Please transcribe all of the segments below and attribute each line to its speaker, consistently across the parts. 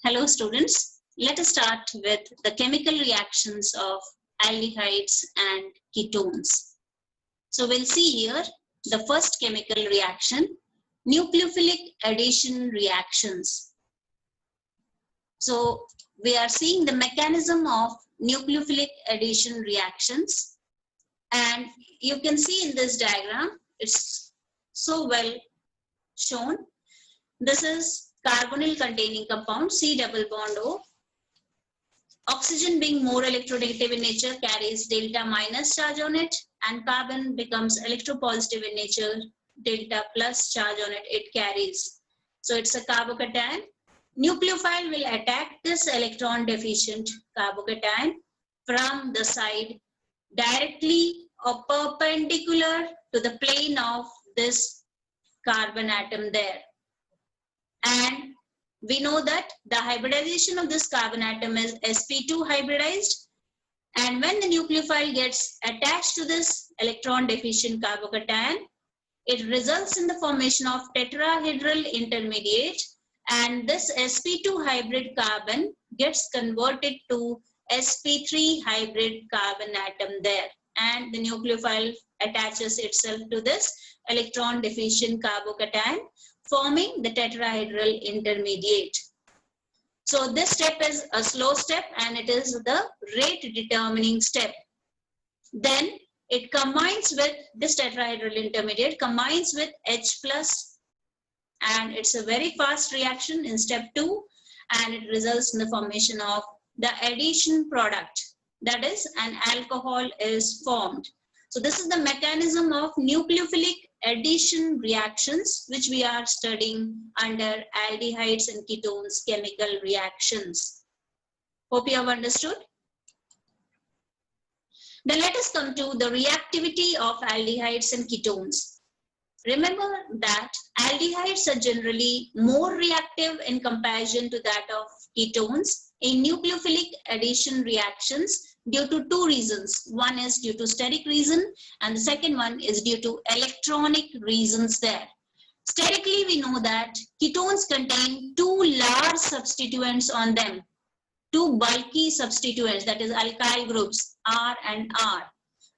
Speaker 1: Hello students, let us start with the chemical reactions of aldehydes and ketones. So we'll see here the first chemical reaction, nucleophilic addition reactions. So we are seeing the mechanism of nucleophilic addition reactions, and you can see in this diagram, it's so well shown. This is carbonyl containing compound C double bond O. Oxygen being more electronegative in nature carries delta minus charge on it, and carbon becomes electropositive in nature, delta plus charge on it carries. So it's a carbocation. Nucleophile will attack this electron deficient carbocation from the side directly or perpendicular to the plane of this carbon atom there. And we know that the hybridization of this carbon atom is sp2 hybridized, and when the nucleophile gets attached to this electron deficient carbocation, it results in the formation of tetrahedral intermediate, and this sp2 hybrid carbon gets converted to sp3 hybrid carbon atom there, and the nucleophile attaches itself to this electron deficient carbocation, forming the tetrahedral intermediate. So this step is a slow step and it is the rate determining step. Then it combines with this tetrahedral intermediate, combines with H plus, and it's a very fast reaction in step 2, and it results in the formation of the addition product, that is an alcohol is formed. So this is the mechanism of nucleophilic addition reactions which we are studying under aldehydes and ketones chemical reactions. Hope you have understood. Then let us come to the reactivity of aldehydes and ketones. Remember that aldehydes are generally more reactive in comparison to that of ketones in nucleophilic addition reactions due to two reasons. One is due to steric reason and the second one is due to electronic reasons there. Sterically, we know that ketones contain two large substituents on them, two bulky substituents, that is alkyl groups R and R.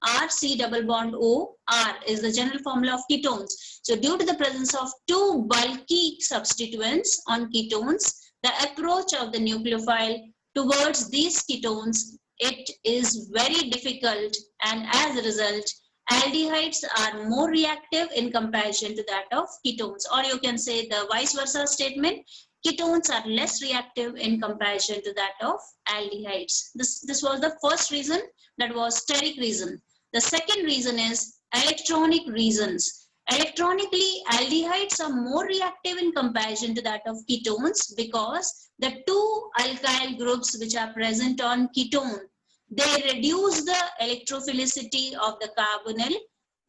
Speaker 1: R, C double bond O, R is the general formula of ketones. So due to the presence of two bulky substituents on ketones, the approach of the nucleophile towards these ketones, it is very difficult, and as a result, aldehydes are more reactive in comparison to that of ketones. Or you can say the vice versa statement, ketones are less reactive in comparison to that of aldehydes. This was the first reason, that was steric reason. The second reason is electronic reasons. Electronically, aldehydes are more reactive in comparison to that of ketones because the two alkyl groups which are present on ketone, they reduce the electrophilicity of the carbonyl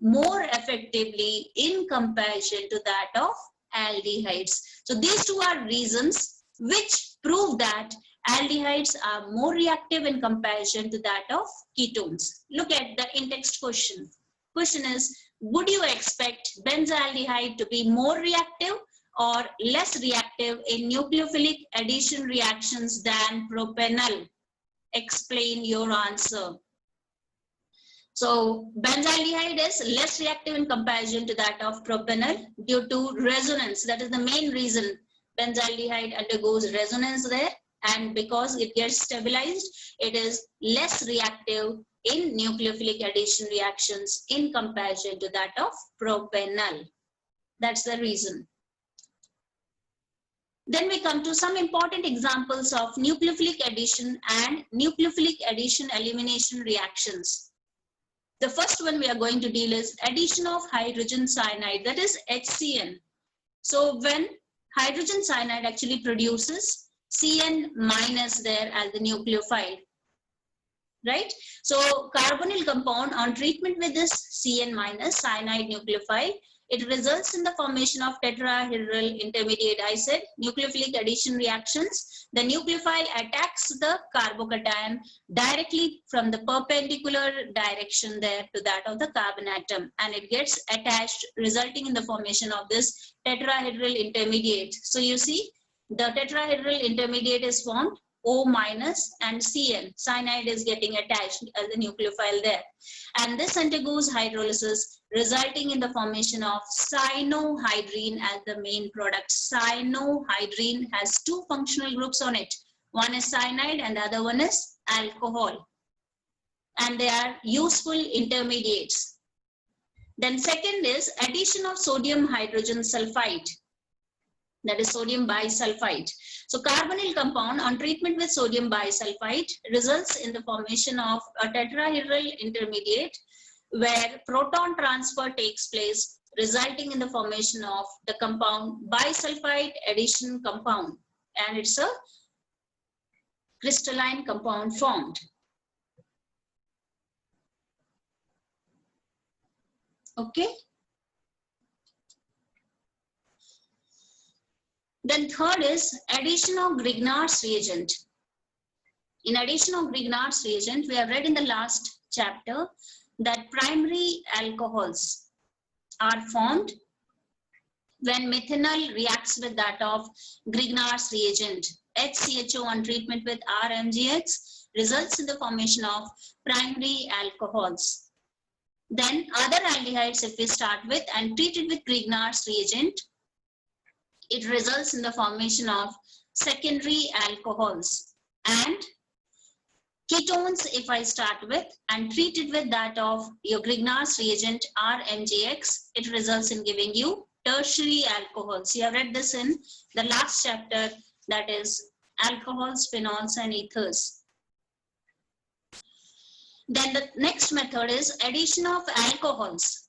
Speaker 1: more effectively in comparison to that of aldehydes. So these two are reasons which prove that aldehydes are more reactive in comparison to that of ketones. Look at the in-text question. Question is, would you expect benzaldehyde to be more reactive or less reactive in nucleophilic addition reactions than propanol? Explain your answer. So benzaldehyde is less reactive in comparison to that of propanol due to resonance. That is the main reason benzaldehyde undergoes resonance there, and because it gets stabilized, it is less reactive in nucleophilic addition reactions in comparison to that of propanol. That's the reason. Then we come to some important examples of nucleophilic addition and nucleophilic addition elimination reactions. The first one we are going to deal is addition of hydrogen cyanide, that is HCN. So when hydrogen cyanide actually produces Cn minus there as the nucleophile, right? So carbonyl compound on treatment with this Cn minus cyanide nucleophile, it results in the formation of tetrahedral intermediate. I said nucleophilic addition reactions. The nucleophile attacks the carbocation directly from the perpendicular direction there to that of the carbon atom, and it gets attached, resulting in the formation of this tetrahedral intermediate. So you see, the tetrahedral intermediate is formed, O minus and Cn. Cyanide is getting attached as a nucleophile there. And this undergoes hydrolysis, resulting in the formation of cyanohydrine as the main product. Cyanohydrine has two functional groups on it. One is cyanide and the other one is alcohol. And they are useful intermediates. Then second is addition of sodium hydrogen sulfide. That is sodium bisulfite. So carbonyl compound on treatment with sodium bisulfite results in the formation of a tetrahedral intermediate where proton transfer takes place, resulting in the formation of the compound bisulfite addition compound, and it's a crystalline compound formed. Okay. Then third is addition of Grignard's reagent. In addition of Grignard's reagent, we have read in the last chapter that primary alcohols are formed when methanol reacts with that of Grignard's reagent. HCHO on treatment with RMGX results in the formation of primary alcohols. Then other aldehydes, if we start with and treat it with Grignard's reagent, it results in the formation of secondary alcohols. And ketones, if I start with and treat it with that of your Grignard's reagent RMGX, it results in giving you tertiary alcohols. You have read this in the last chapter, that is alcohols, phenols and ethers. Then the next method is addition of alcohols.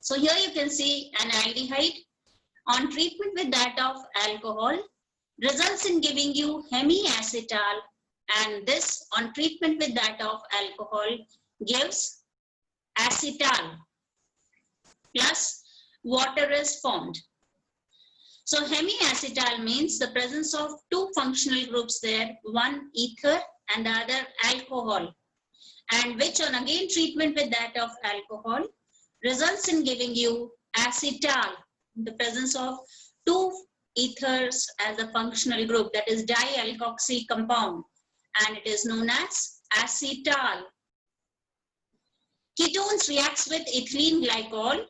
Speaker 1: So here you can see an aldehyde on treatment with that of alcohol results in giving you hemiacetal, and this on treatment with that of alcohol gives acetal, plus water is formed. So hemiacetal means the presence of two functional groups there, one ether and the other alcohol, and which on again treatment with that of alcohol results in giving you acetal, the presence of two ethers as a functional group, that is dialkoxy compound, and it is known as acetal. Ketones reacts with ethylene glycol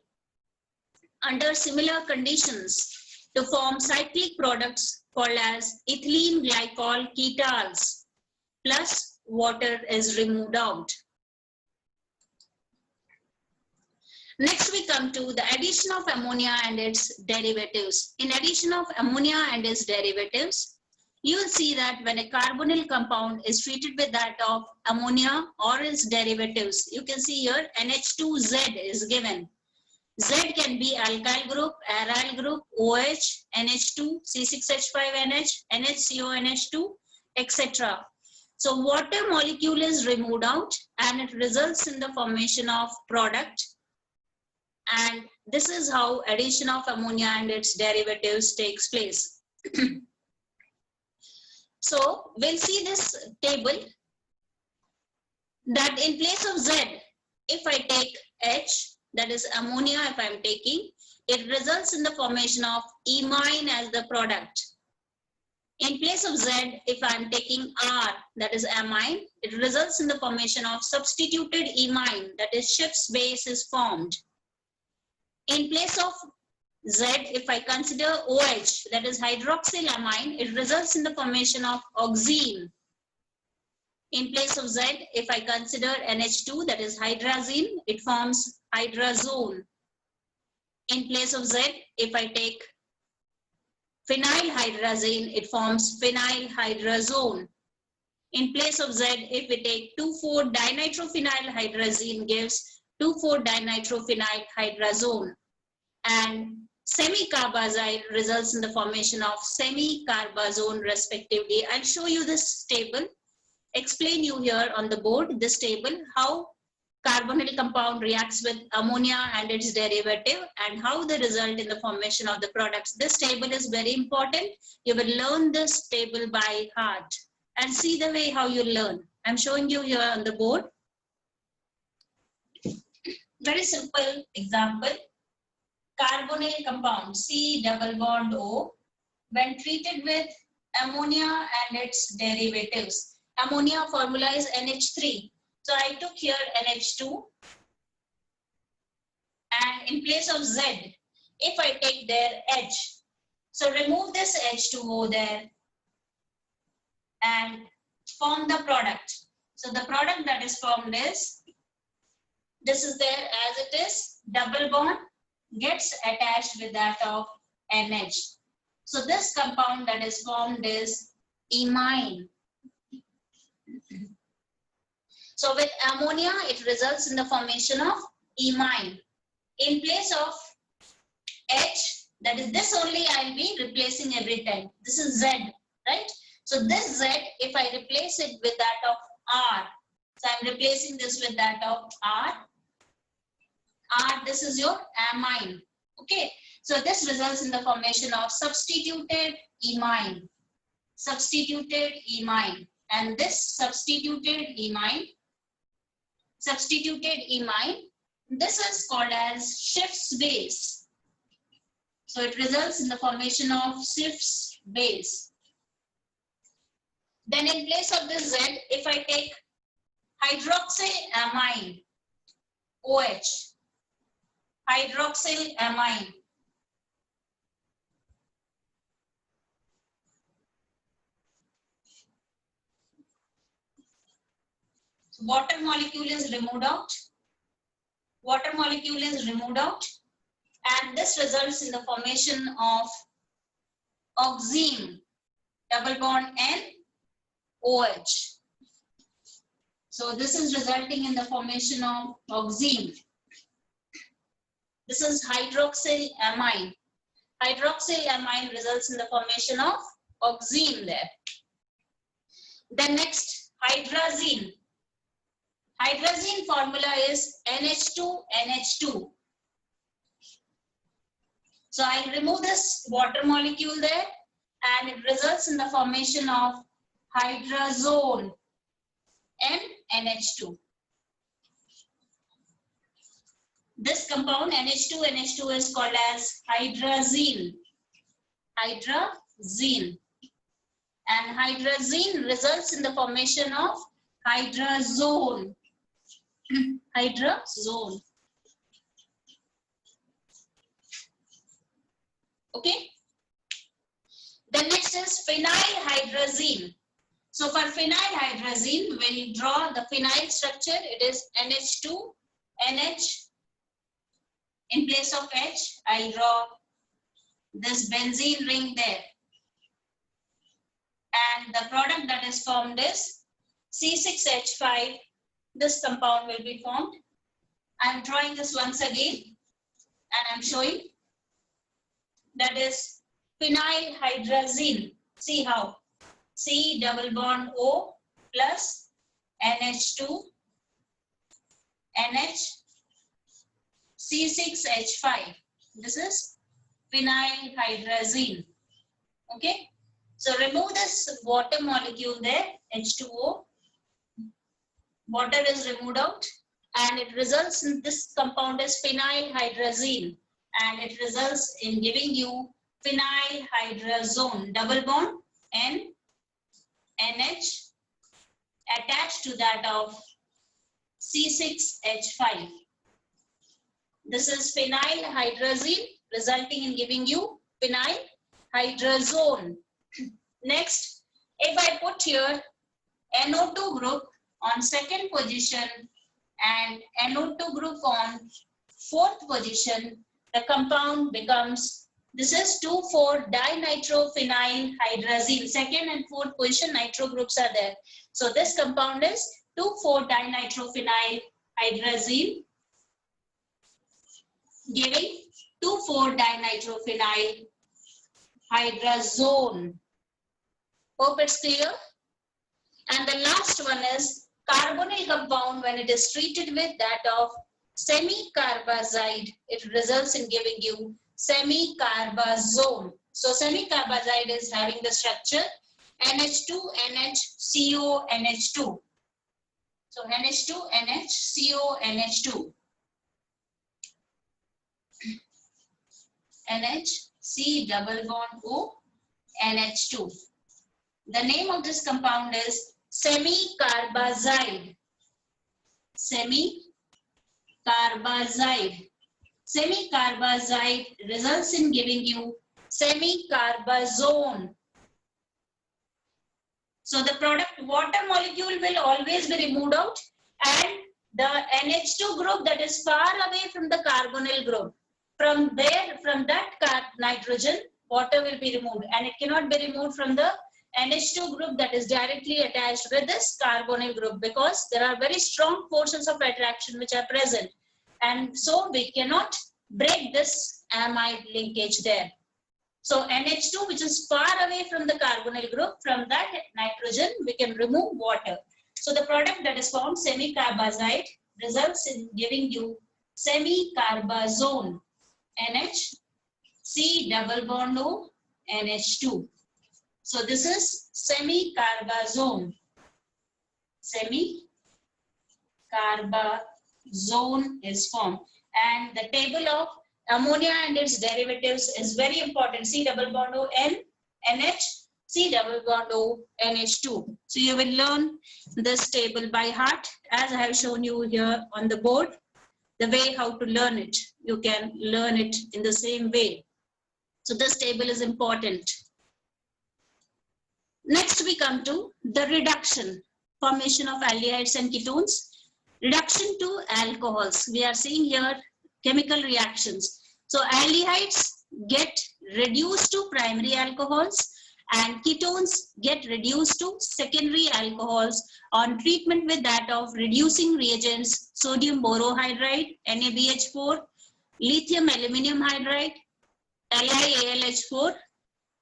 Speaker 1: under similar conditions to form cyclic products called as ethylene glycol ketols, plus water is removed out. Next we come to the addition of ammonia and its derivatives. In addition of ammonia and its derivatives, you will see that when a carbonyl compound is treated with that of ammonia or its derivatives, you can see here NH2Z is given. Z can be alkyl group, aryl group, OH, NH2, C6H5NH, NHCONH2, etc. So water molecule is removed out and it results in the formation of product. And this is how addition of ammonia and its derivatives takes place. So we'll see this table that in place of Z, if I take H, that is ammonia if I am taking, it results in the formation of imine as the product. In place of Z, if I am taking R, that is amine, it results in the formation of substituted imine, that is Schiff's base is formed. In place of Z, if I consider OH, that is hydroxylamine, it results in the formation of oxime. In place of Z, if I consider NH2, that is hydrazine, it forms hydrazone. In place of Z, if I take phenylhydrazine, it forms phenylhydrazone. In place of Z, if we take 2,4-dinitrophenylhydrazine gives 2,4-dinitrophenylhydrazone. And semicarbazide results in the formation of semicarbazone respectively. I'll show you this table, explain you here on the board, this table, how carbonyl compound reacts with ammonia and its derivative and how they result in the formation of the products. This table is very important. You will learn this table by heart and see the way how you learn. I'm showing you here on the board. Very simple example. Carbonyl compound C double bond O when treated with ammonia and its derivatives. Ammonia formula is NH3. So I took here NH2, and in place of Z, if I take their H, so remove this H2O there and form the product. So the product that is formed is, this is there as it is, double bond gets attached with that of NH. So this compound that is formed is imine. So with ammonia, it results in the formation of imine. In place of H, that is this only I'll be replacing every time. This is Z, right? So this Z, if I replace it with that of R, so I'm replacing this with that of R. R, this is your amine. Okay, so this results in the formation of substituted imine. Substituted imine. And this substituted imine, this is called as Schiff's base. So it results in the formation of Schiff's base. Then in place of this Z, if I take hydroxylamine, OH, hydroxylamine. So water molecule is removed out. Water molecule is removed out. And this results in the formation of oxime, double bond N, OH. So this is resulting in the formation of oxime. This is hydroxylamine. Hydroxylamine results in the formation of oxime there. Then next, hydrazine. Hydrazine formula is NH2NH2. So I remove this water molecule there, and it results in the formation of hydrazone, NH2. This compound NH2NH2 is called as hydrazine. Hydrazine. And hydrazine results in the formation of hydrazone. Hydrazone. Okay. The next is phenylhydrazine. So for phenylhydrazine, we'll draw the phenyl structure. It is NH2, NH. In place of H, I'll draw this benzene ring there. And the product that is formed is C6H5. This compound will be formed. I'm drawing this once again, and I'm showing. That is phenylhydrazine. See how? C double bond O plus NH2, NH, C6H5. This is phenylhydrazine. Okay. So remove this water molecule there, H2O. Water is removed out, and it results in this compound as phenylhydrazine, and it results in giving you phenylhydrazone, double bond N, NH attached to that of C6H5. This is phenylhydrazine, resulting in giving you phenylhydrazone. Next, if I put here NO2 group on second position and NO2 group on fourth position, the compound becomes, this is 2,4-dinitrophenylhydrazine. Second and fourth position nitro groups are there. So this compound is 2,4-dinitrophenylhydrazine, giving 2,4-dinitrophenylhydrazone. Hope it's clear. And the last one is carbonyl compound. When it is treated with that of semicarbazide, it results in giving you semicarbazone. So semicarbazide is having the structure NH2NH CONH2. So NH2NH CONH2. NH C double bond O NH2. The name of this compound is semicarbazide. Semicarbazide. Semicarbazide results in giving you semicarbazone. So the product water molecule will always be removed out, and the NH2 group that is far away from the carbonyl group, from that nitrogen, water will be removed, and it cannot be removed from the NH2 group that is directly attached with this carbonyl group, because there are very strong forces of attraction which are present, and so we cannot break this amide linkage there. So NH2, which is far away from the carbonyl group, from that nitrogen we can remove water. So the product that is formed, semicarbazide, results in giving you semicarbazone, NH, C double bond O, NH2. So this is semicarbazone. Semicarbazone is formed. And the table of ammonia and its derivatives is very important. C double bond O, N, NH, C double bond O, NH2. So you will learn this table by heart, as I have shown you here on the board. The way how to learn it, you can learn it in the same way. So this table is important. Next we come to the reduction, formation of aldehydes and ketones. Reduction to alcohols. We are seeing here chemical reactions. So aldehydes get reduced to primary alcohols, and ketones get reduced to secondary alcohols on treatment with that of reducing reagents, sodium borohydride, NaBH4, lithium aluminium hydride, LiAlH4,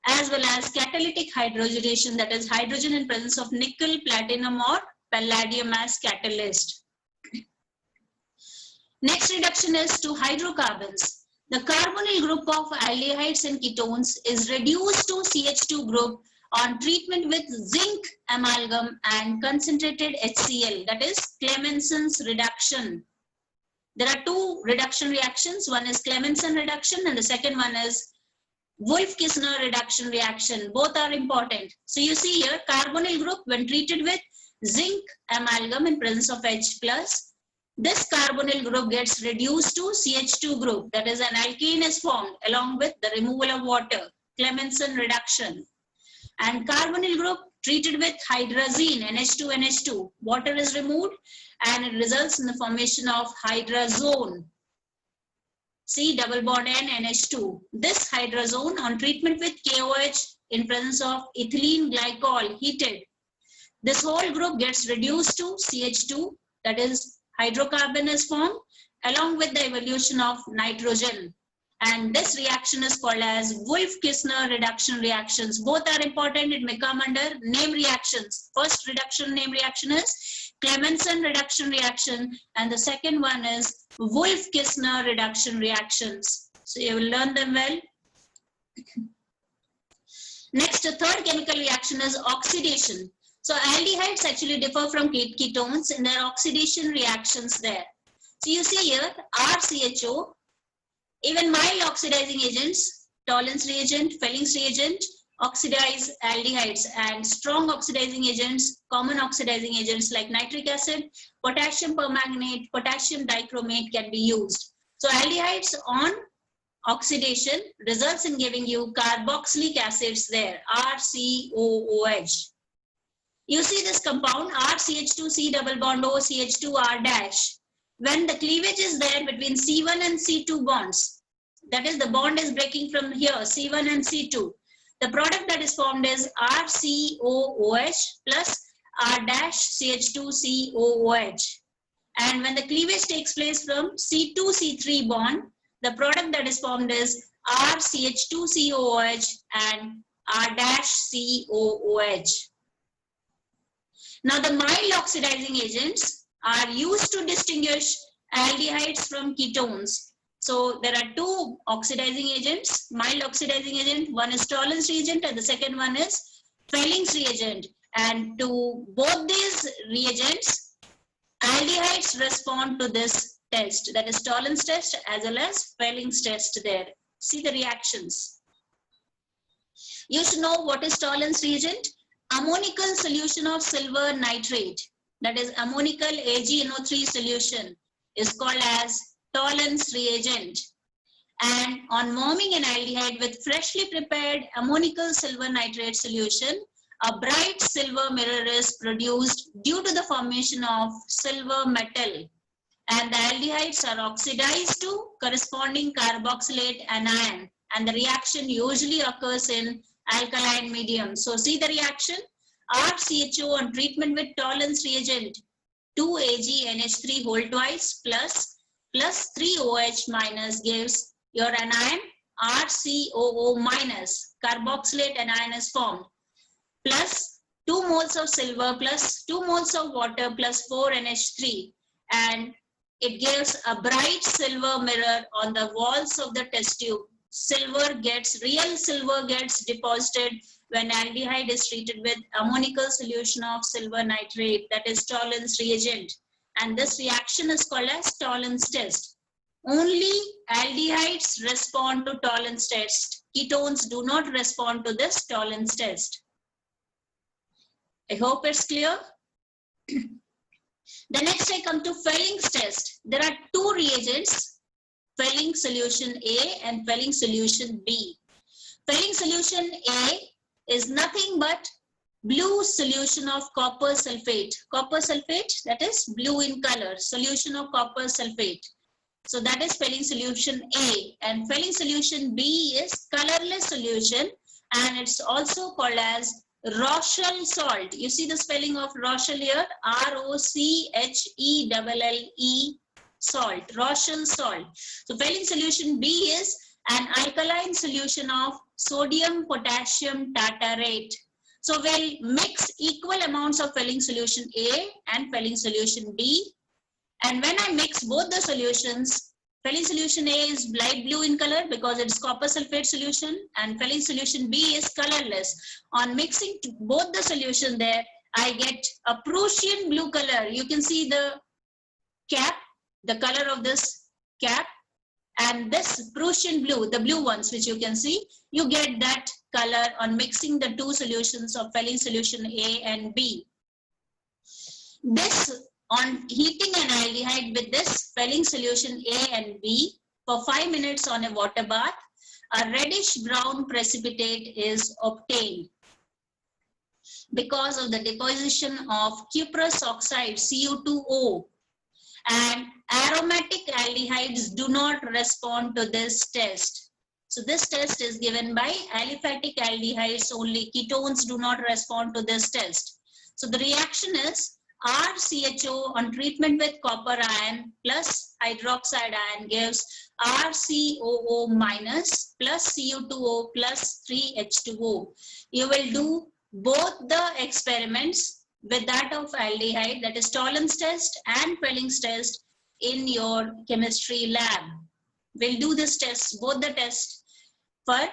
Speaker 1: as well as catalytic hydrogenation, that is hydrogen in presence of nickel, platinum or palladium as catalyst. Next reduction is to hydrocarbons. The carbonyl group of aldehydes and ketones is reduced to CH2 group on treatment with zinc amalgam and concentrated HCl, that is Clemenson's reduction. There are two reduction reactions. One is Clemenson reduction and the second one is Wolff-Kissner reduction reaction. Both are important. So you see here, carbonyl group when treated with zinc amalgam in presence of H+, this carbonyl group gets reduced to CH2 group, that is an alkane is formed along with the removal of water, Clemenson reduction. And carbonyl group treated with hydrazine, NH2NH2, water is removed and it results in the formation of hydrazone, C double bond N, NH2. This hydrazone on treatment with KOH in presence of ethylene glycol heated, this whole group gets reduced to CH2, that is hydrocarbon is formed along with the evolution of nitrogen, and this reaction is called as Wolff-Kissner reduction reactions. Both are important. It may come under name reactions. First reduction name reaction is Clemenson reduction reaction, and the second one is Wolff-Kissner reduction reactions. So you will learn them well. Next, the third chemical reaction is oxidation. So aldehydes actually differ from ketones in their oxidation reactions there. So you see here RCHO, even mild oxidizing agents, Tollens reagent, Fellings reagent, oxidize aldehydes, and strong oxidizing agents, common oxidizing agents like nitric acid, potassium permanganate, potassium dichromate can be used. So aldehydes on oxidation results in giving you carboxylic acids there, RCOOH. You see this compound RCH2C double bond O CH2R dash. When the cleavage is there between C1 and C2 bonds, that is the bond is breaking from here, C1 and C2. The product that is formed is RCOOH plus R dash CH2COOH. And when the cleavage takes place from C2C3 bond, the product that is formed is RCH2COOH and R dash COOH. Now the mild oxidizing agents are used to distinguish aldehydes from ketones. So there are two oxidizing agents, mild oxidizing agent. One is Tollens reagent and the second one is Fellings reagent. And to both these reagents, aldehydes respond to this test, that is Tollens test as well as Fellings test there. See the reactions. You should know what is Tollens reagent. Ammonical solution of silver nitrate, that is ammonical AgNO3 solution, is called as Tollens reagent. And on warming an aldehyde with freshly prepared ammonical silver nitrate solution, a bright silver mirror is produced due to the formation of silver metal, and the aldehydes are oxidized to corresponding carboxylate anion, and the reaction usually occurs in alkaline medium. So see the reaction. RCHO on treatment with Tollens reagent, 2AgNH3 whole twice plus 3OH minus gives your anion RCOO minus, carboxylate anion is formed, plus 2 moles of silver plus 2 moles of water plus 4NH3, and it gives a bright silver mirror on the walls of the test tube. Real silver gets deposited when aldehyde is treated with ammonical solution of silver nitrate, that is Tollens reagent. And this reaction is called as Tollens test. Only aldehydes respond to Tollens test. Ketones do not respond to this Tollens test. I hope it's clear. The next I come to Felling's test. There are two reagents, Felling solution A and Felling solution B. Felling solution A is nothing but blue solution of copper sulfate. Copper sulfate, that is blue in color, solution of copper sulfate. So that is Felling solution A, and Felling solution B is colorless solution, and it's also called as Rochelle salt. You see the spelling of Rochelle here, ROCHELLE salt, Rochelle salt. So Felling solution B is an alkaline solution of sodium potassium tartarate. So we'll mix equal amounts of Felling solution A and Felling solution B. And when I mix both the solutions, Felling solution A is light blue in color because it's copper sulfate solution, and Felling solution B is colorless. On mixing both the solution there, I get a Prussian blue color. You can see the cap, the color of this cap, and this Prussian blue, the blue ones which you can see, you get that color on mixing the two solutions of Felling solution A and B. This, on heating an aldehyde with this Felling solution A and B for 5 minutes on a water bath, a reddish brown precipitate is obtained because of the deposition of cuprous oxide Cu2O, and aromatic aldehydes do not respond to this test. So this test is given by aliphatic aldehydes only. Ketones do not respond to this test. So the reaction is RCHO on treatment with copper ion plus hydroxide ion gives RCOO minus plus Cu2O plus 3H2O. You will do both the experiments with that of aldehyde, that is Tollens test and Felling's test, in your chemistry lab. We'll do this test, both the tests, for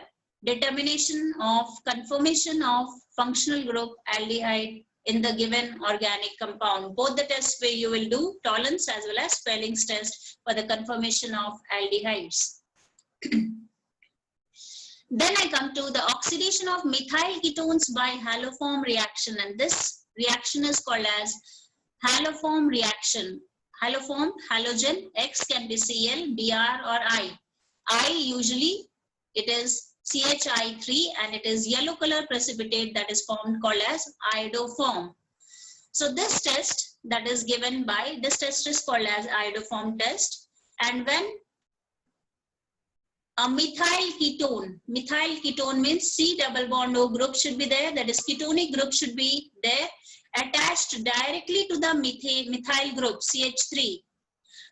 Speaker 1: determination of conformation of functional group aldehyde in the given organic compound. Both the tests where you will do Tollens as well as Felling's test for the conformation of aldehydes. Then I come to the oxidation of methyl ketones by haloform reaction, and this reaction is called as haloform reaction. Haloform, halogen, X can be Cl, Br or I. I usually it is CHI3, and it is yellow color precipitate that is formed called as iodoform. So this test that is given by, this test is called as iodoform test, and when a methyl ketone means C double bond O group should be there, that is ketonic group should be there, attached directly to the methyl group CH3.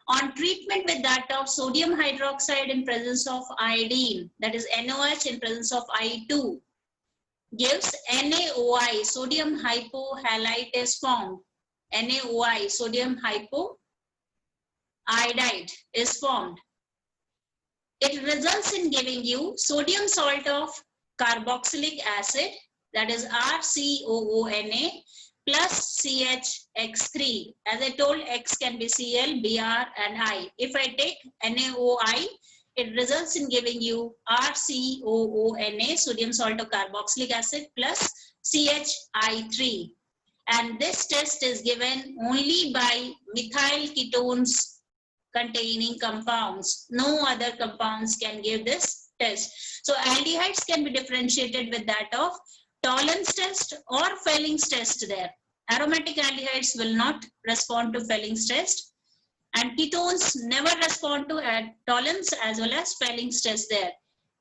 Speaker 1: On treatment with that of sodium hydroxide in presence of iodine, that is NOH in presence of I2, gives NaOI, sodium hypohalite is formed. NaOI, sodium hypoiodide is formed. It results in giving you sodium salt of carboxylic acid, that is RCOONA, plus CHX3. As I told, X can be Cl, Br and I. If I take NaOI, it results in giving you RCOONA, sodium salt or carboxylic acid, plus CHI3. And this test is given only by methyl ketones containing compounds. No other compounds can give this test. So aldehydes can be differentiated with that of Tollens test or Felling's test there. Aromatic aldehydes will not respond to Felling's test, and ketones never respond to Tollens as well as Felling's test there.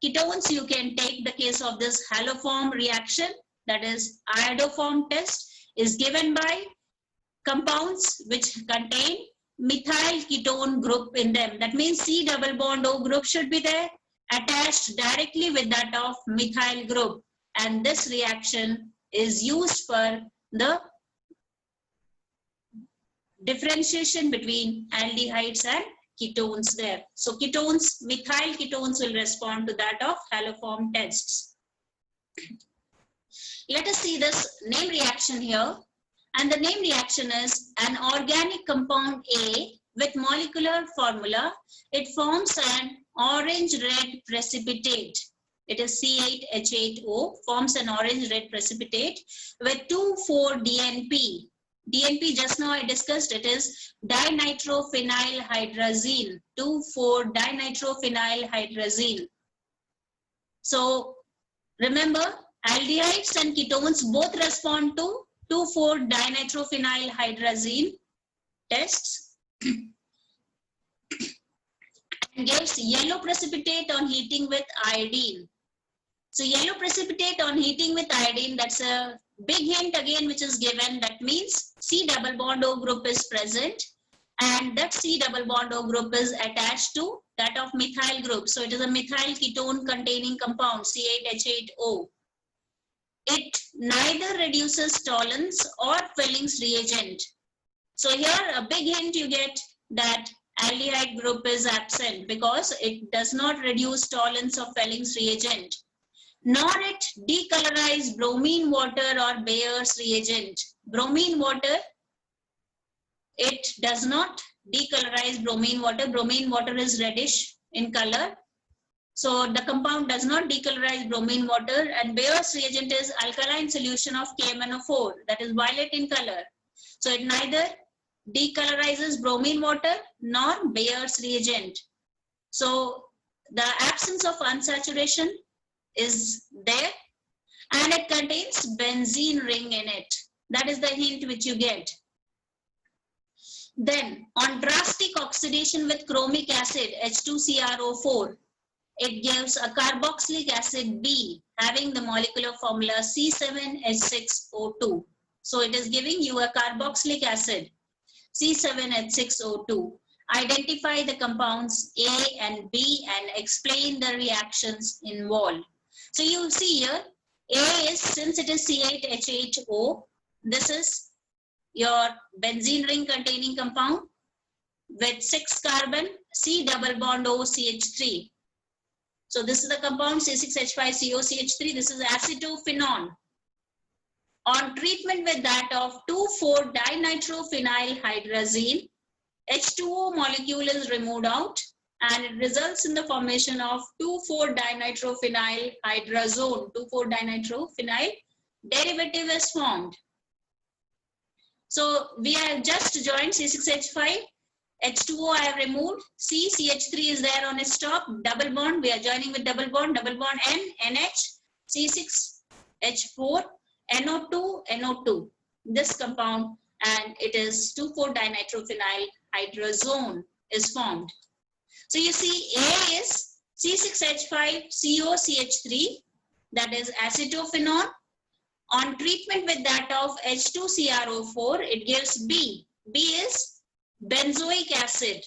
Speaker 1: Ketones, you can take the case of this haloform reaction, that is iodoform test, is given by compounds which contain methyl ketone group in them. That means C double bond O group should be there, attached directly with that of methyl group. And this reaction is used for the differentiation between aldehydes and ketones there. So ketones, methyl ketones will respond to that of haloform tests. Let us see this name reaction here. And the name reaction is an organic compound A with molecular formula. It forms an orange-red precipitate. It is C8H8O, forms an orange-red precipitate with 2,4-DNP. DNP, just now I discussed, it is dinitrophenylhydrazine, 2,4-dinitrophenylhydrazine. So remember, aldehydes and ketones both respond to 2,4-dinitrophenylhydrazine tests and gives yellow precipitate on heating with iodine. So yellow precipitate on heating with iodine, that's a big hint again which is given. That means C double bond O group is present, and that C double bond O group is attached to that of methyl group. So it is a methyl ketone containing compound, C8H8O. It neither reduces Tollens or Felling's reagent. So here a big hint you get that aldehyde group is absent because it does not reduce Tollens or Felling's reagent. Nor it decolorize bromine water or Bayer's reagent. Bromine water, it does not decolorize bromine water. Bromine water is reddish in color. So the compound does not decolorize bromine water, and Bayer's reagent is alkaline solution of KMnO4, that is violet in color. So it neither decolorizes bromine water nor Bayer's reagent. So the absence of unsaturation is there, and it contains benzene ring in it. That is the hint which you get. Then on drastic oxidation with chromic acid, H2CrO4, it gives a carboxylic acid B having the molecular formula C7H6O2. So it is giving you a carboxylic acid C7H6O2. Identify the compounds A and B and explain the reactions involved. So you see here, A is, since it is C8H8O, this is your benzene ring containing compound with 6 carbon, C double bond O CH3. So this is the compound C6H5COCH3. This is acetophenone. On treatment with that of 2,4-dinitrophenylhydrazine, H2O molecule is removed out, and it results in the formation of 2,4-dinitrophenylhydrazone. 2,4-dinitrophenyl derivative is formed. So we have just joined C6H5. H2O I have removed. CH3 is there on its top. Double bond. We are joining with double bond. Double bond N, NH, C6H4, NO2, NO2. This compound, and it is 2,4-dinitrophenylhydrazone is formed. So you see, A is C6H5COCH3, that is acetophenone. On treatment with that of H2CrO4, it gives B. B is benzoic acid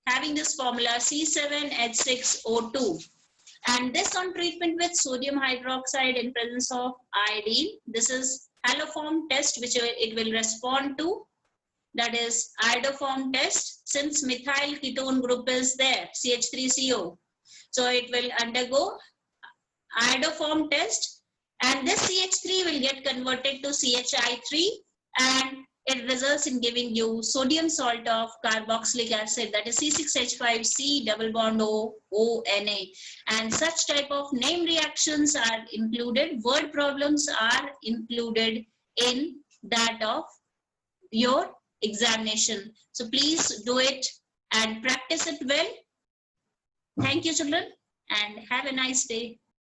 Speaker 1: having this formula C7H6O2, and this on treatment with sodium hydroxide in presence of iodine. This is haloform test which it will respond to, that is iodoform test, since methyl ketone group is there, CH3CO. So it will undergo iodoform test, and this CH3 will get converted to CHI3, and it results in giving you sodium salt of carboxylic acid, that is C6H5C double bond ONA. And such type of name reactions are included, word problems are included in that of your examination. So please do it and practice it well. Thank you, children, and have a nice day.